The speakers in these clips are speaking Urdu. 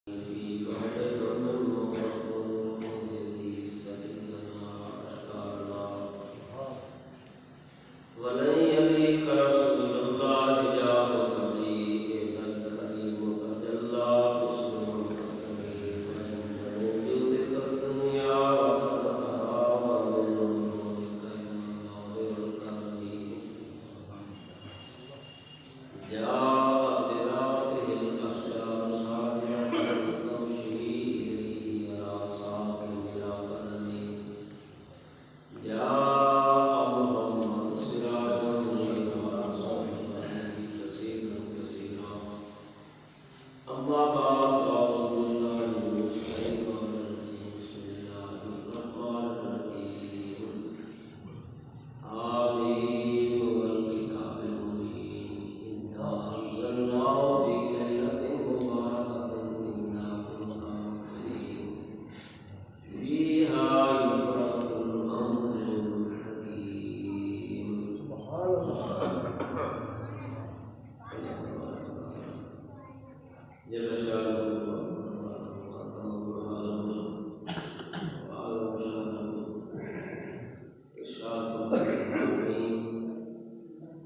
في وحدة من وقوم ذي سبيلنا أشكالا ولن يليك رسول الله جاهد لي إذا الكريم تجلى باسم المقدمين وعند وجودك الدنيا وقدرها ومن نورك الله الكريم جاءت بذاته الأشجار صادرة تمشي إليه يرى ساكن بلا قدم جاء محمد سراجا منيرا صاحبا كثيرا كثيرا أما بعد فأعوذ بالله من الشيطان الرجيم بسم الله الرحمن الرحيم آمين والكتاب المبين إنا أنزلناه في ليلة مباركة إنا كنا منذرين فيها يفرق كل أمر حكيم جل شانه وقدم برهانه وعظم شانه إشراف المؤمنين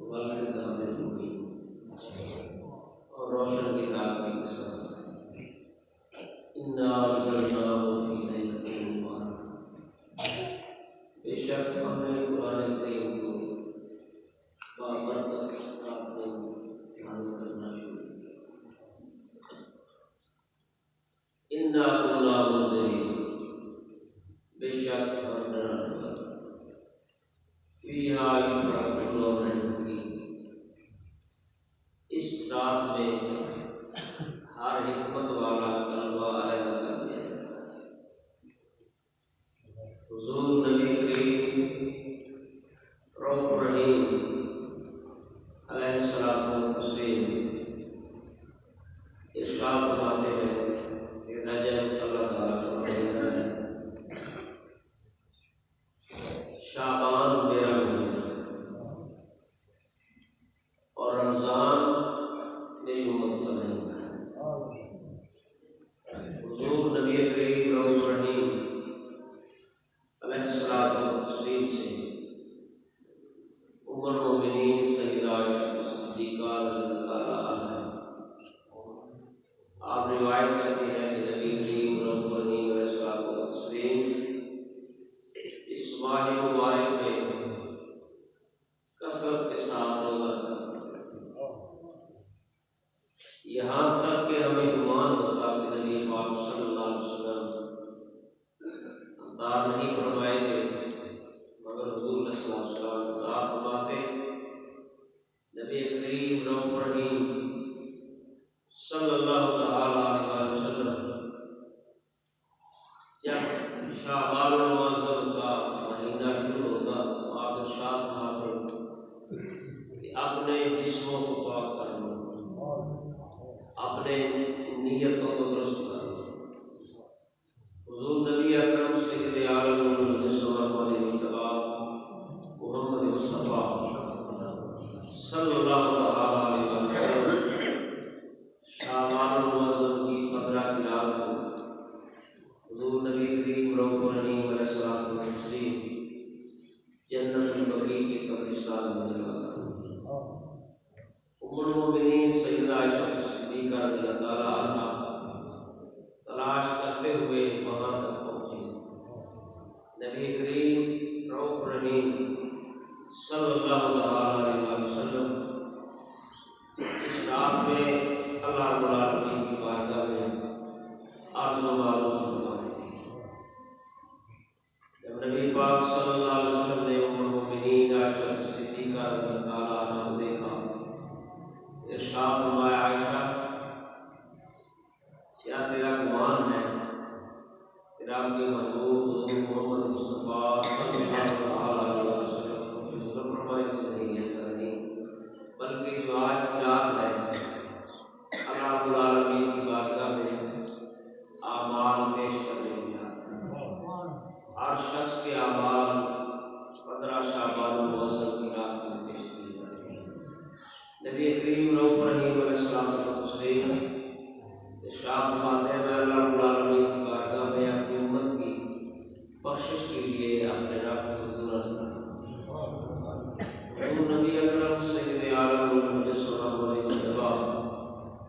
والكتاب المبين اور روشن کتاب کی قسم انا انزلناه في ليلة مباركة بے شک ہم نے قرآن کریم کو بابرکت رات میں نازل کرنا شروع کیا انا كنا منذرين بے شک ہم ڈرانے والے فیہا یفرق کل امر حکیم اس رات میں ہر حکمت والا کلمہ علیحدہ کر دیا جاتا ہے حضور نبی کریم رؤوف رحیم علیہ الصلوۃ والتسلیم ارشاد فرماتے ہیں کہ رجب اللہ تعالیٰ کا مہینہ ہے، شعبان میرا مہینہ ہے اور رمضان میری امت کا مہینہ ہے۔ حضور نبی کریم رؤوف رحیم علیہ الصلوۃ والتسلیم سے ام المؤمنین سیدہ عائشہ صدیقہ رضی اللہ عنہا آپ روایت کرتے ہیں کہ نبی کریم رؤوف رحیم علیہ الصلوۃ والتسلیم اس ماہ مبارک میں کثرت کے ساتھ روزہ رکھتے یہاں تک کہ ہمیں گمان ہوتا کہ نبی پاک صلی اللہ علیہ وسلم افطار نہیں فرمائیں گے، مگر حضور صلی اللہ علیہ وسلم افطار فرماتے۔ نبی کریم رؤوف رحیم صلی اللہ تعالی علیہ وسلم جب شعبان المعظم کا مہینہ شروع ہوتا تو آپ ارشاد فرماتے کہ اپنے جسموں کو پاک کر لو، اپنے نیتوں کو درست کر لو۔ حضور نبی اکرم سید عالم المجسم والمجتبی محمد مصطفیٰ صلی اللہ تعالی علیہ وسلم شعبان المعظم کی 15 کی رات کو حضور نبی کریم رؤوف رحیم علیہ الصلوۃ والتسلیم جنت البقیع کے قبرستان میں جگہ ام المؤمنین سیدہ عائشہ صدیقہ رضی اللہ تعالی عنہا تلاش کرتے ہوئے وہاں تک پہنچے۔ نبی کریم رؤوف رحیم صلی اللہ تعالی علیہ وسلم اس رات میں اللہ رب العالمین کی بارگاہ میں عرض و معروض فرما رہے تھے۔ جب نبی پاک صلی اللہ علیہ وسلم نے ام المؤمنین عائشہ صدیقہ رضی اللہ تعالی عنہا کو دیکھا، ارشاد فرمایا، عائشہ کیا تیرا گمان ہے تیرا کے محبوب حضور محمد مصطفیٰ صلی اللہ علیہ وسلم کو ظلم فرمائے کہ نہیں؟ ایسا نہیں، بلکہ جو آج کی رات ہے اللہ رب العالمین کی بارگاہ میں اعمال پیش کرنے کی رات ہے۔ ہر شخص کے اعمال 15 شعبان المعظم کی رات میں پیش کیے جاتے ہیں۔ نبی کریم رؤوف رحیم علیہ السلام ارشاد فرماتے ہیں، میں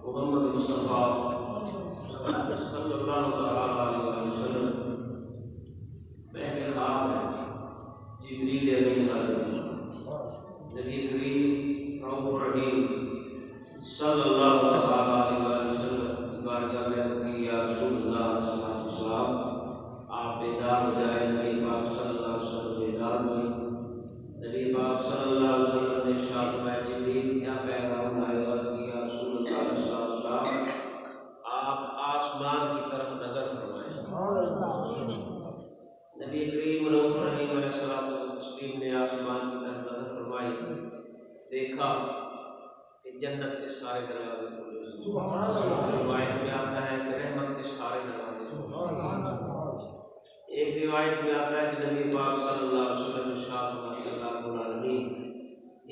محمد مصطفیٰ صلی اللہ علیہ وسلم میں خواب ہے جبریل امین حضرت نبی کریم رؤوف رحیم صلی اللہ علیہ وسلم کی بارگاہ میں عرض کی یا رسول اللہ صلی اللہ علیہ وسلم آپ بیدار ہو جائیں۔ نبی پاک صلی اللہ علیہ وسلم بیدار ہوئے۔ نبی پاک صلی اللہ علیہ وسلم نے ارشاد فرمایا جبریل کیا پیغام لائے؟ عرض کی یا رسول اللہ صلی اللہ علیہ وسلم آپ آسمان کی طرف نظر فرمائیں۔ نبی کریم رؤوف رحیم علیہ الصلوۃ والتسلیم نے آسمان کی طرف نظر فرمائی، دیکھا کہ جنت کے سارے دروازے کھلے، روایت میں آتا ہے کہ رحمت کے سارے دروازے کھلے۔ ایک روایت میں آتا ہے کہ نبی پاک صلی اللہ علیہ وسلم ارشاد فرماتے اللہ رب العالمین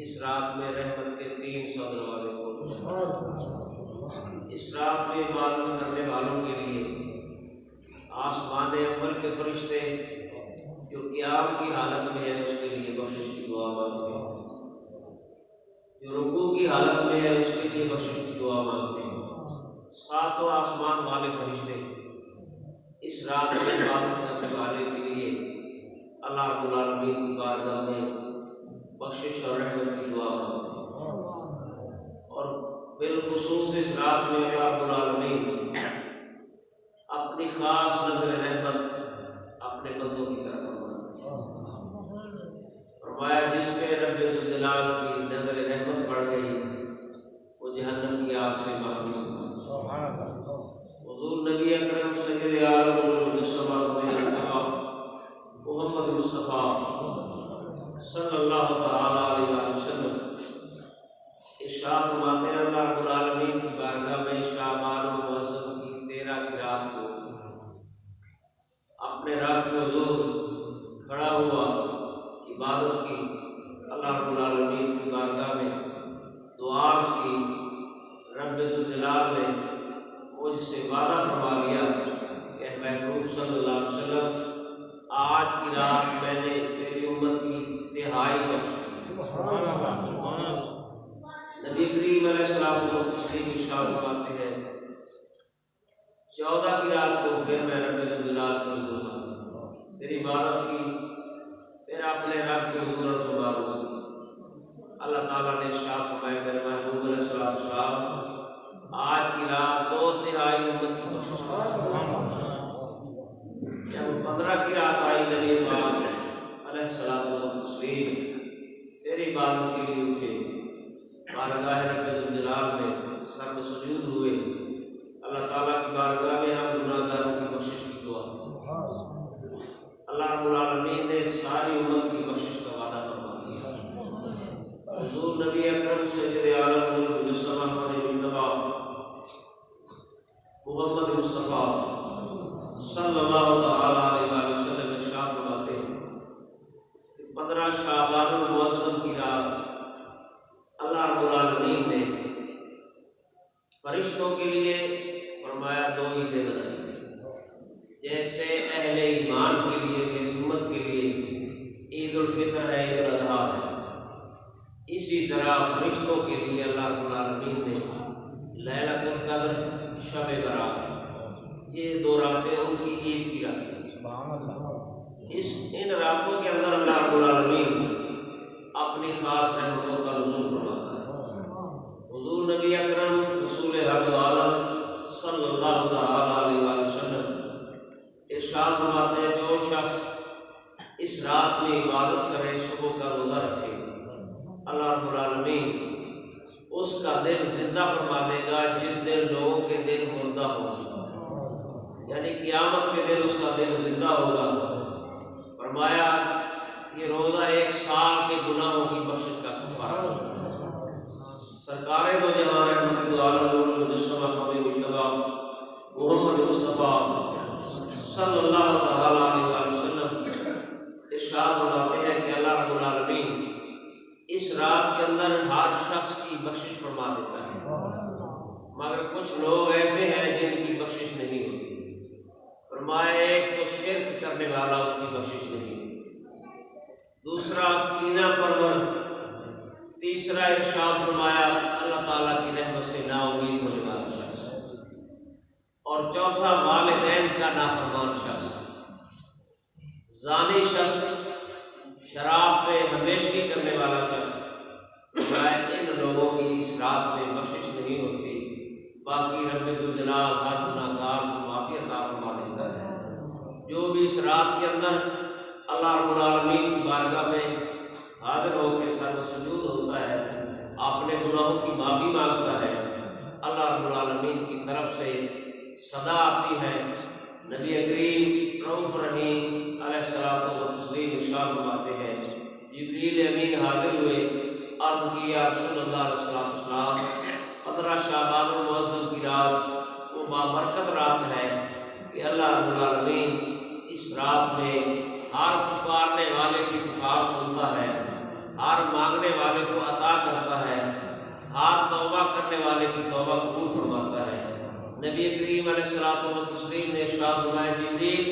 اس رات میں رحمت کے 300 دروازے کھولتے۔ اس رات میں عبادت کرنے والوں کے لیے آسمان اول کے فرشتے جو قیام کی حالت میں ہے اس کے لیے بخشش کی دعا مانگتے ہیں، جو رکوع کی حالت میں ہے اس کے لیے بخشش کی دعا مانگتے ہیں۔ ساتوں آسمان والے فرشتے اس رات میں عبادت کرنے والے کے لیے اللہ رب العالمین کی بارگاہ میں بخشش اور رحمت کی دعا مانگتے ہیں، اور بالخصوص اس رات میں اللہ رب العالمین اپنی خاص نظر رحمت اپنے بندوں کی طرف فرمایا جس پہ رب ذوالجلال کی نظر رحمت پڑ گئی وہ جہنم کی آگ سے محفوظ ہے۔ حضور نبی اکرم سید عالم المجسمہ محمد مصطفیٰ صلی اللہ تعالی علیہ وسلم ارشاد فرماتے ہیں اللہ رب العالمین کی بارگاہ میں شعبان المعظم کی 13 کی رات کو اپنے رب کے حضور کھڑا ہوا، عبادت کی، اللہ رب العالمین کی بارگاہ میں دعا کی۔ رب ذوالجلال نے مجھ سے وعدہ فرما لیا کہ محبوب صلی اللہ علیہ وسلم آج کی رات میں نے تیری امت کی تہائی بخشی۔ نبی کریم علیہ السلام کو ارشاد فرماتے ہیں 14 کی رات کو پھر میں رب ذوالجلال کے حضور تیری عبادت کی، پھر اپنے رب کے حضور اور سبحان سے اللہ تعالیٰ نے ارشاد فرمایا میرے محبوب علیہ السلام آج کی رات 2/3 امت کی بخشش۔ جب 15 کی رات آئی نبی پاک علیہ الصلوۃ والتسلیم پھر عبادت کے لیے اٹھے، بارگاہ رب ذوالجلال میں سر سجود ہوئے، اللہ تعالیٰ کی بارگاہ میں ہم گناہگاروں کی بخشش کی دعا۔ اللہ رب العالمین نے ساری امت کی بخشش کا وعدہ فرما دیا۔ حضور نبی اکرم سید عالم المجسمہ محمد مصطفیٰ صلی اللہ تعالی علیہ وسلم ارشاد فرماتے ہیں 15 شعبان المعظم کی رات اللہ رب العالمین نے فرشتوں کے لیے فرمایا 2 ہی دن بنائے، جیسے اہل ایمان کے لیے میری امت کے لیے عید الفطر ہے، عید الاضحیٰ ہے، اسی طرح فرشتوں کے لیے اللہ رب العالمین نے لیلۃ القدر، شب برات، یہ 2 راتیں ان کی عید کی راتیں۔ ان راتوں کے اندر اللہ رب العالمین اپنی خاص رحمتوں کا نزول فرماتا ہے۔ حضور نبی اکرم رسول حق عالم صلی اللہ تعالی علیہ وسلم ارشاد فرماتے ہیں جو شخص اس رات میں عبادت کرے، صبح کا روزہ رکھے، اللہ رب العالمین اس کا دل زندہ فرما دے گا جس دن لوگوں کے دل مردہ ہوگا، یعنی قیامت کے دن اس کا دل زندہ ہوگا۔ فرمایا یہ روزہ 1 سال کے گناہوں کی بخشش کا کفارہ ہوگا۔ سرکار دو جہاں رحمت دو عالم المجسمہ مجتبیٰ محمد مصطفیٰ صلی اللہ تعالی علیہ وسلم ارشاد فرماتے ہیں کہ اللہ رب العالمین اس رات کے اندر ہر شخص کی بخشش فرما دیتا ہے، مگر کچھ لوگ ایسے ہیں جن کی بخشش نہیں ہوتی۔ فرمایا ایک تو شرک کرنے والا اس کی بخشش نہیں ہوتی، دوسرا کینہ پرور، تیسرا ارشاد فرمایا اللہ تعالیٰ کی رحمت سے نا امید ہونے والا اور چوتھا والدین کا نافرمان شخص، زانی شخص، شراب پہ ہمیشگی کرنے والا شخص، ان لوگوں کی اس رات میں بخشش نہیں ہوتی۔ باقی رب ذوالجلال ہر گناہگار کو معافی عطا فرما دیتا ہے۔ جو بھی اس رات کے اندر اللہ رب العالمین کی بارگاہ میں حاضر ہو کے سر و سجود ہوتا ہے، اپنے گناہوں کی معافی مانگتا ہے، اللہ رب العالمین کی طرف سے صدا آتی ہے۔ نبی کریم رؤوف رحیم علیہ الصلوۃ والتسلیم ارشاد فرماتے ہیں، جبریل امین حاضر ہوئے، عرض کی یا رسول اللہ علیہ السلام 15 شعبان المعظم کی رات وہ بابرکت رات ہے کہ اللہ رب العالمین اس رات میں ہر پکارنے والے کی پکار سنتا ہے، ہر مانگنے والے کو عطا کرتا ہے، ہر توبہ کرنے والے کی توبہ قبول فرماتا ہے۔ نبی کریم علیہ الصلوۃ والتسلیم نے ارشاد فرمایا، جبریل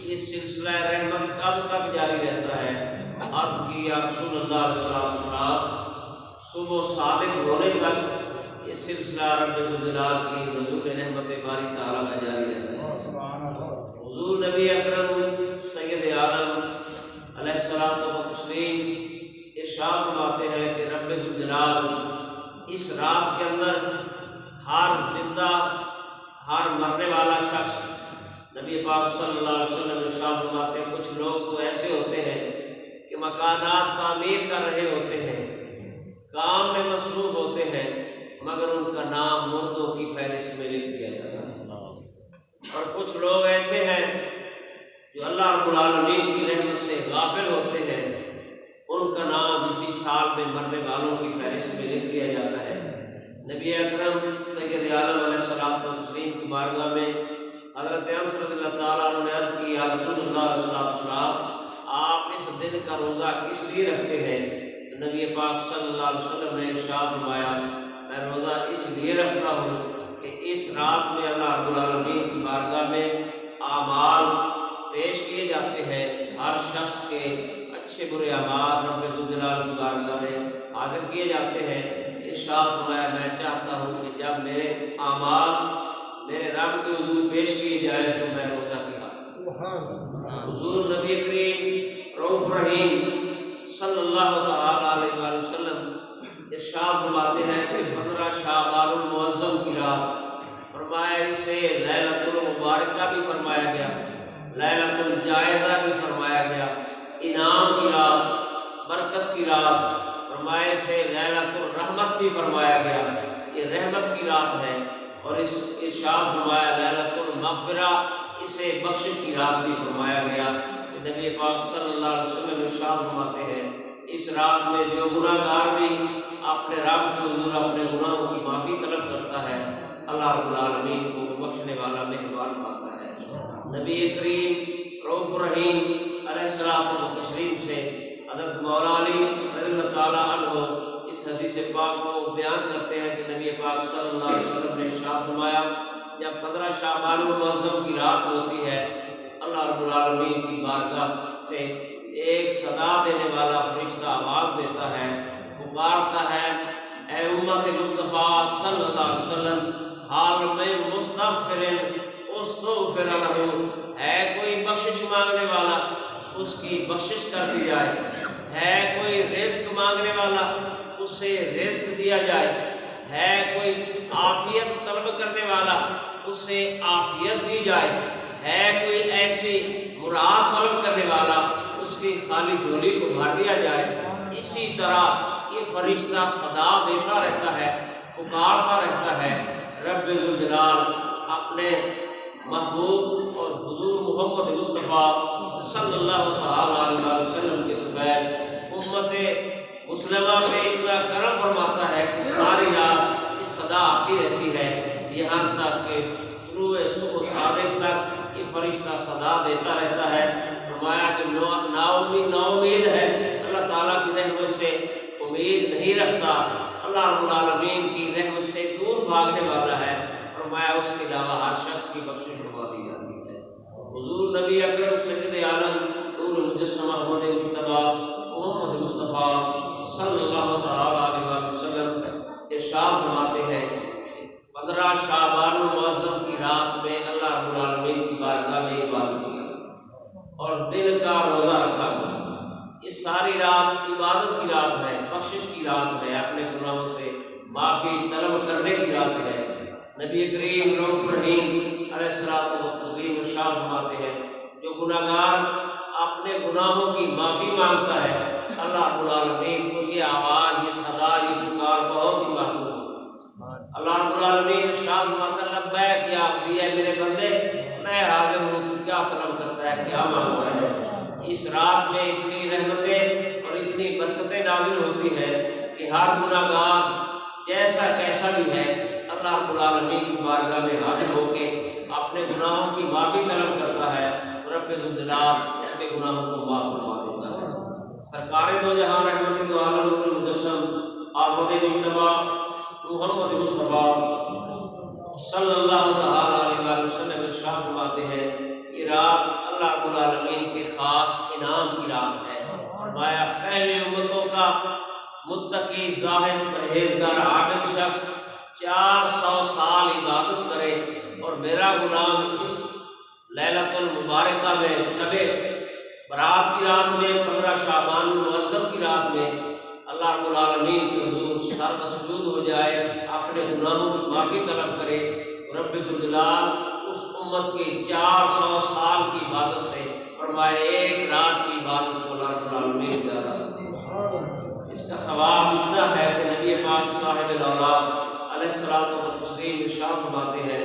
یہ سلسلہ رحمت کب تک جاری رہتا ہے؟ عرض کی یا رسول اللہ علیہ السلام صبح صادق ہونے تک یہ سلسلہ رب ذوالجلال کی نزول رحمت باری تعالیٰ کا جاری رہتا ہے۔ حضور نبی اکرم سید عالم علیہ الصلوۃ والتسلیم ارشاد فرماتے ہیں کہ رب ذوالجلال اس رات کے اندر ہر زندہ، ہر مرنے والا شخص، نبی پاک صلی اللہ علیہ وسلم ارشاد فرماتے ہیں کچھ لوگ تو ایسے ہوتے ہیں کہ مکانات تعمیر کر رہے ہوتے ہیں، کام میں مصروف ہوتے ہیں، مگر ان کا نام مردوں کی فہرست میں لکھ دیا جاتا ہے۔ اور کچھ لوگ ایسے ہیں جو اللہ رب العالمین کی رحمت سے غافل ہوتے ہیں، ان کا نام اسی سال میں مرنے والوں کی فہرست میں لکھ دیا جاتا ہے۔ نبی اکرم سید عالم علیہ الصلوۃ والتسلیم کی بارگاہ میں حضرت انس رضی اللہ تعالیٰ عنہ نے عرض کی، یا رسول اللہ علیہ السلام آپ اس دن کا روزہ کس لیے رکھتے ہیں؟ تو نبی پاک صلی اللہ علیہ وسلم نے ارشاد فرمایا، میں روزہ اس لیے رکھتا ہوں کہ اس رات میں اللہ رب العالمین کی بارگاہ میں اعمال پیش کیے جاتے ہیں، ہر شخص کے اچھے برے اعمال رب ذوالجلال کی بارگاہ میں حاضر کیے جاتے ہیں۔ ارشاد فرمایا، میں چاہتا ہوں کہ جب میرے اعمال میرے رب کے حضور پیش کیے جائے تو میں روزہ کی حالت۔ حضور نبی کریم رؤوف رحیم صلی اللہ تعالی علیہ وآلہ وسلم ارشاد فرماتے ہیں کہ 15 شعبان المعظم کی رات، فرمایا اسے لیلۃ المبارکہ بھی فرمایا گیا، لیلۃ الجائزہ بھی فرمایا گیا، انعام کی رات، برکت کی رات، فرمایا اسے لیلۃ الرحمت بھی فرمایا گیا، یہ رحمت کی رات ہے۔ اور اس ارشاد فرمایا لیلۃ المغفرہ، اسے بخشش کی رات بھی فرمایا گیا۔ نبی پاک صلی اللہ علیہ وسلم ارشاد فرماتے ہیں، اس رات میں جو گناہ گار بھی اپنے رب کے حضور اپنے گناہوں کی معافی طلب کرتا ہے، اللہ رب العالمین کو بخشنے والا مہربان پاتا ہے۔ نبی کریم رؤوف رحیم علیہ الصلوۃ والتسلیم سے حضرت مولا علی رضی اللہ تعالیٰ عنہ اس حدیث پاک کو بیان کرتے ہیں کہ نبی پاک صلی اللہ علیہ وسلم نے ارشاد فرمایا، جب 15 شعبان المعظم کی رات ہوتی ہے، اللہ رب العالمین کی بارگاہ سے ایک صدا دینے والا فرشتہ آواز دیتا ہے، پکارتا ہے، اے امت مصطفیٰ صلی اللہ علیہ وسلم، حال میں مستغفر استغفر لہ، ہے کوئی بخشش مانگنے والا اس کی بخشش کر دی جائے، ہے کوئی رزق مانگنے والا اسے رزق دیا جائے، ہے کوئی عافیت طلب کرنے والا اسے عافیت دی جائے، ہے کوئی ایسی مراد طلب کرنے والا اس کی خالی جھولی کو بھر دیا جائے۔ اسی طرح یہ فرشتہ صدا دیتا رہتا ہے، پکارتا رہتا ہے۔ رب ذوالجلال اپنے محبوب اور حضور محمد مصطفیٰ صلی اللہ تعالیٰ علیہ وسلم کے فیض امت مسلمہ پہ اتنا کرم فرماتا ہے کہ ساری رات اس صدا آتی رہتی ہے، یہاں تک کہ شروع صبح صادق تک یہ فرشتہ صدا دیتا رہتا ہے۔ فرمایا کہ نا امید ہے، اللہ تعالیٰ کی رحمت سے امید نہیں رکھتا، اللہ رب العالمین کی رحمت سے دور بھاگنے والا ہے، فرمایا اس کے علاوہ ہر شخص کی بخشش فرما دی جاتی ہے۔ حضور نبی اکرم سید عالم نور مجسمہ احمد مجتبیٰ محمد مصطفیٰ صلی اللہ تعالیٰ علیہ وسلم ارشاد فرماتے ہیں، 15 شعبان المعظم کی رات میں اللہ رب العالمین کی بارگاہ میں عبادت کیا اور دن کا روزہ رکھا ہوا۔ یہ ساری رات عبادت کی رات ہے، بخشش کی رات ہے، اپنے گناہوں سے معافی طلب کرنے کی رات ہے۔ نبی کریم رؤوف رحیم علیہ الصلوۃ والتسلیم ارشاد فرماتے ہیں جو گناہگار اپنے گناہوں کی معافی مانگتا ہے اللہ رب العالمین کو یہ آواز، یہ صدا، یہ پکار بہت ہی محبوب ہے۔ اللہ رب العالمین ارشاد فرماتا ہے لبیک یا عبدی، اے میرے بندے میں حاضر ہوں، تو کیا طلب کرتا ہے، کیا مانگتا ہے۔ اس رات میں اتنی رحمتیں اور اتنی برکتیں نازل ہوتی ہیں کہ ہر گناہگار جیسا کیسا بھی ہے اللہ رب العالمین کی بارگاہ میں حاضر ہو کے اپنے گناہوں کی معافی طلب کرتا ہے، رب ذوالجلال اس کے گناہوں کو معاف فرما دیتا ہے۔ سرکار دو جہاں رحمت دو عالم نور المجسم آمد مجتبیٰ محمد مصطفیٰ صلی اللہ تعالیٰ علیہ وسلم ارشاد فرماتے ہیں یہ رات اللہ رب العالمین کے خاص انعام کی رات ہے۔ فرمایا پہلی امتوں کا متقی، زاہد، پرہیزگار، عابد شخص 400 سال عبادت کرے اور میرا غلام اس لیلۃ المبارکہ میں شب برات کی رات میں 15 شعبان المعظم کی رات میں اللہ رب العالمین کے حضور سر مسجود ہو جائے، اپنے گناہوں کی معافی طلب کرے، رب ذوالجلال اس امت کی 400 سال کی عبادت سے فرمائے ایک رات کی عبادت کو اللہ رب العالمین زیادہ کرے۔ اس کا ثواب اتنا ہے کہ نبی پاک صاحب الاولاد علیہ الصلوۃ والتسلیم ارشاد فرماتے ہیں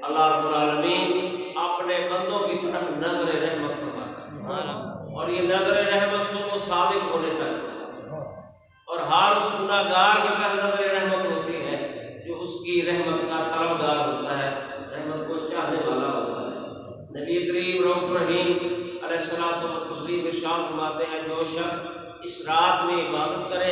اللہ رب العالمین اپنے بندوں کی طرف نظر رحمت فرماتا ہے اور یہ نظر رحمت صبح صادق ہونے تک اور ہر اس گناہگار کی طرف نظر رحمت ہوتی ہے جو اس کی رحمت کا طلبگار ہوتا ہے، رحمت کو چاہنے والا ہوتا ہے۔ نبی کریم رؤوف رحیم علیہ الصلوۃ والتسلیم ارشاد فرماتے ہیں جو شخص اس رات میں عبادت کرے